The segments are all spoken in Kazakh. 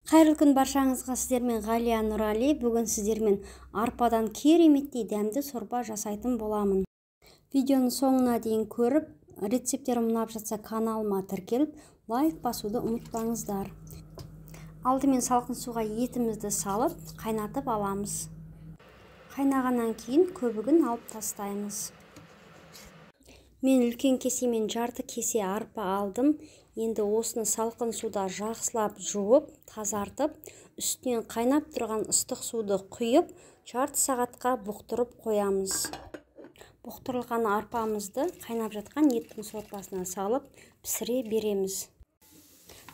Қайырлы күн баршаңызға, сіздермен Ғалия Нұрали. Бүгін сіздермен арпадан кереметтей дәмді сорпа жасайтын боламын. Видеоны соңына дейін көріп, рецептерім ұнап жатса каналыма тіркеліп, лайк басуды ұмытпаңыздар. Алдымен салқын суға етімізді салып, қайнатып аламыз. Қайнағаннан кейін көбігін алып тастаймыз. Мен үлкен кесемен жарты кесе арпа алдым. Енді осыны салқын суда жақсылап жуып, тазартып, үстінен қайнап тұрған ыстық суды құйып, жарты сағатқа бұқтырып қоямыз. Бұқтырылған арпамызды қайнап жатқан еттің сорпасына салып, пісіре береміз.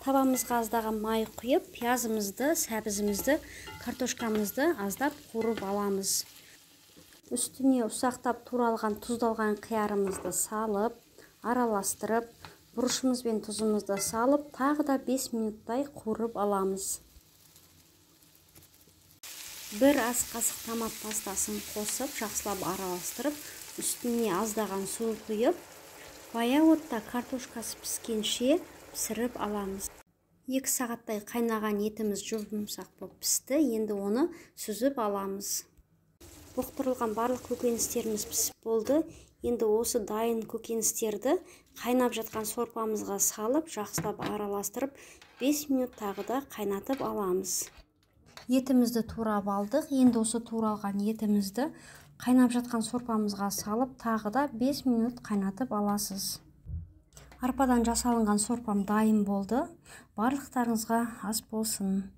Табамызға аздаған май құйып, пиязымызды, сәбізімізді, картошкамызды аздап қуырып аламыз. Үстіне ұсақтап туралған тұздалған қиярымызды салып, араластырып, бұрышымыз бен тұзымызды салып, тағы да 5 минуттай қуырып аламыз. Бір ас қасық томат пастасын қосып, жақсылап араластырып, үстіне аздаған су құйып, баяу отта картошкасы піскенше пісіріп аламыз. 2 сағаттай қайнаған етіміз жұмсақ болып пісті. Енді оны сүзіп аламыз. Бұқтырылған барлық көкөністеріміз пісіп болды. Енді осы дайын көкөністерді қайнап жатқан сорпамызға салып, жақсылап араластырып, 5 минут тағы да қайнатып аламыз. Етімізді турап алдық. Енді осы туралған етімізді қайнап жатқан сорпамызға салып, тағы да 5 минут қайнатып аласыз. Арпадан жасалынған сорпам дайын болды. Барлықтарыңызға ас болсын.